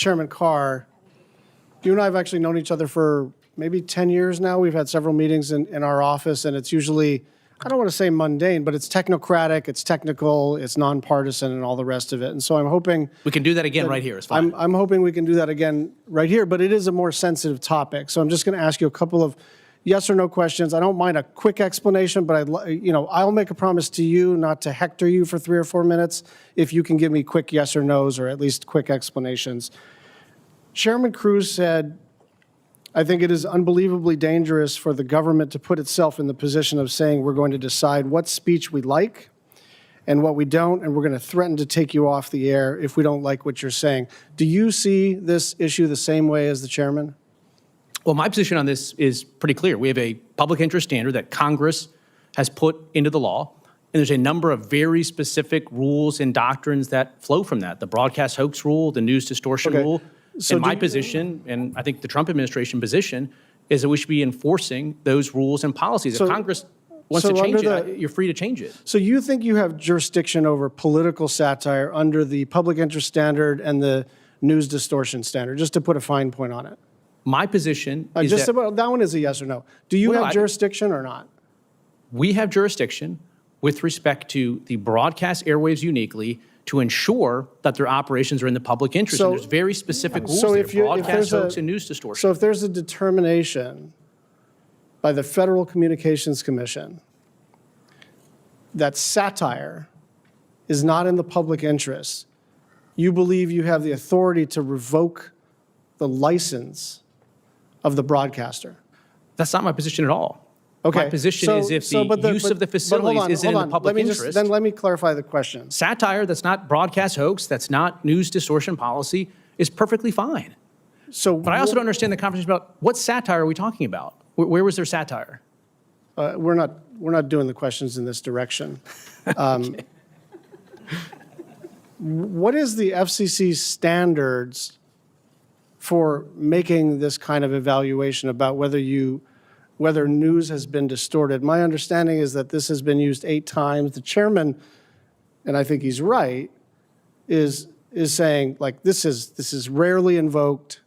Chairman Carr, you and I have actually known each other for maybe 10 years now. We've had several meetings in our office, and it's usually, I don't want to say mundane, but it's technocratic, it's technical, it's nonpartisan, and all the rest of it. And so I'm hoping we can do that again right here. It's fine. I'm hoping we can do that again right here, but it is a more sensitive topic. So I'm just going to ask you a couple of yes or no questions. I don't mind a quick explanation, but I'll make a promise to you not to hector you for 3 or 4 minutes if you can give me quick yes or no's or at least quick explanations. Chairman Cruz said, I think it is unbelievably dangerous for the government to put itself in the position of saying we're going to decide what speech we like and what we don't, and we're going to threaten to take you off the air if we don't like what you're saying. Do you see this issue the same way as the chairman? Well, my position on this is pretty clear. We have a public interest standard that Congress has put into the law, and there's a number of very specific rules and doctrines that flow from that. The broadcast hoax rule, the news distortion rule. So my position, and I think the Trump administration position, is that we should be enforcing those rules and policies. If Congress wants to change it, you're free to change it. So you think you have jurisdiction over political satire under the public interest standard and the news distortion standard, just to put a fine point on it? My position is that one is a yes or no. Do you have jurisdiction or not? We have jurisdiction with respect to the broadcast airwaves uniquely to ensure that their operations are in the public interest. And there's very specific rules there, broadcast hoax and news distortion. So if there's a determination by the Federal Communications Commission that satire is not in the public interest, you believe you have the authority to revoke the license of the broadcaster? That's not my position at all. Okay. My position is if the use of the facilities isn't in the public interest. Then let me clarify the question. Satire that's not broadcast hoax, that's not news distortion policy, is perfectly fine. But I also don't understand the conversation about what satire are we talking about? Where was there satire? We're not doing the questions in this direction. Okay. What is the FCC standards for making this kind of evaluation about whether news has been distorted? My understanding is that this has been used 8 times. The chairman, and I think he's right, is saying, like, this is rarely invoked.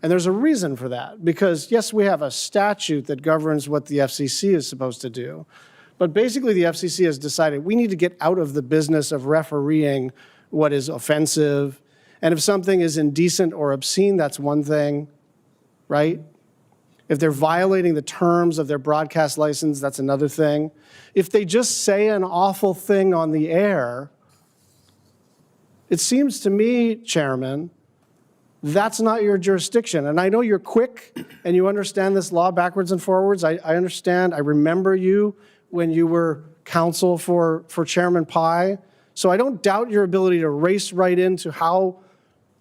And there's a reason for that, because yes, we have a statute that governs what the FCC is supposed to do. But basically the FCC has decided we need to get out of the business of refereeing what is offensive. And if something is indecent or obscene, that's one thing, right? If they're violating the terms of their broadcast license, that's another thing. If they just say an awful thing on the air, it seems to me, Chairman, that's not your jurisdiction. And I know you're quick and you understand this law backwards and forwards. I understand. I remember you when you were counsel for Chairman Pai. So I don't doubt your ability to race right into how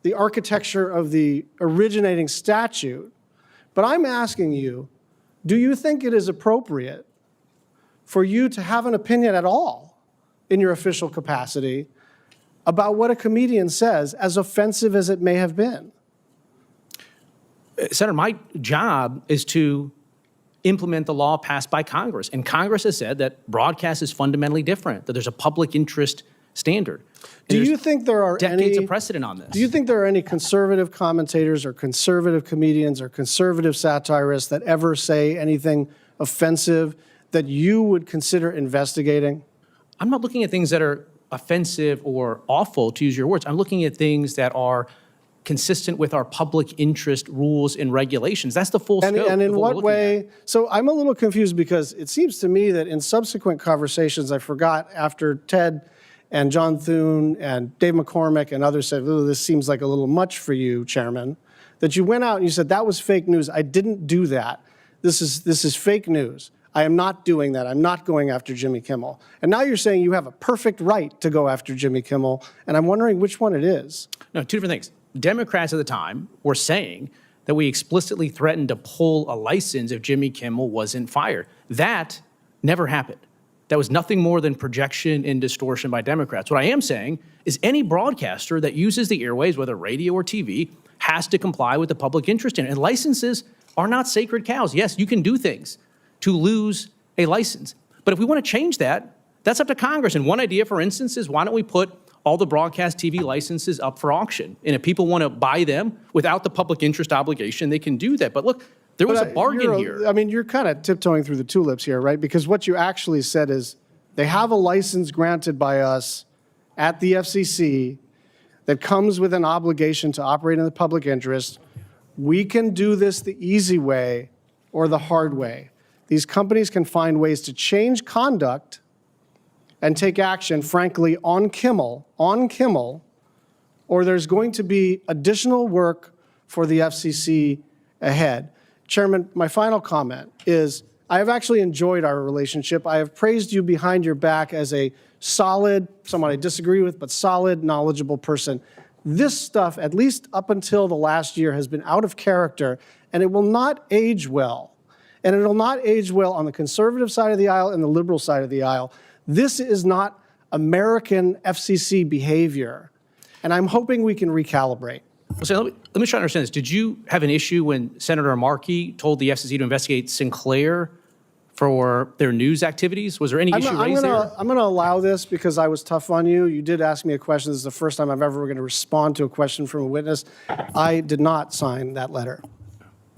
the architecture of the originating statute. But I'm asking you, do you think it is appropriate for you to have an opinion at all in your official capacity about what a comedian says, as offensive as it may have been? Senator, my job is to implement the law passed by Congress. And Congress has said that broadcast is fundamentally different, that there's a public interest standard. Do you think there are decades of precedent on this? Do you think there are any conservative commentators or conservative comedians or conservative satirists that ever say anything offensive that you would consider investigating? I'm not looking at things that are offensive or awful, to use your words. I'm looking at things that are consistent with our public interest rules and regulations. That's the full scope. And in what way? So I'm a little confused, because it seems to me that in subsequent conversations, I forgot after Ted and John Thune and Dave McCormick and others said, "Ooh, this seems like a little much for you, Chairman," that you went out and you said, that was fake news. I didn't do that. This is fake news. I am not doing that. I'm not going after Jimmy Kimmel. And now you're saying you have a perfect right to go after Jimmy Kimmel, and I'm wondering which one it is. No, 2 different things. Democrats at the time were saying that we explicitly threatened to pull a license if Jimmy Kimmel wasn't fired. That never happened. That was nothing more than projection and distortion by Democrats. What I am saying is any broadcaster that uses the airwaves, whether radio or TV, has to comply with the public interest in it. And licenses are not sacred cows. Yes, you can do things to lose a license. But if we want to change that, that's up to Congress. And one idea, for instance, is why don't we put all the broadcast TV licenses up for auction. And if people want to buy them without the public interest obligation, they can do that. But look, there was a bargain here. I mean, you're kind of tiptoeing through the tulips here, right? Because what you actually said is they have a license granted by us at the FCC that comes with an obligation to operate in the public interest. We can do this the easy way or the hard way. These companies can find ways to change conduct and take action, frankly, on Kimmel, or there's going to be additional work for the FCC ahead. Chairman, my final comment is I have actually enjoyed our relationship. I have praised you behind your back as a solid, someone I disagree with, but solid, knowledgeable person. This stuff, at least up until the last year, has been out of character, and it will not age well. And it will not age well on the conservative side of the aisle and the liberal side of the aisle. This is not American FCC behavior, and I'm hoping we can recalibrate. So let me try to understand this. Did you have an issue when Senator Markey told the FCC to investigate Sinclair for their news activities? Was there any issue raised there? I'm going to allow this because I was tough on you. You did ask me a question. This is the first time I've ever going to respond to a question from a witness. I did not sign that letter.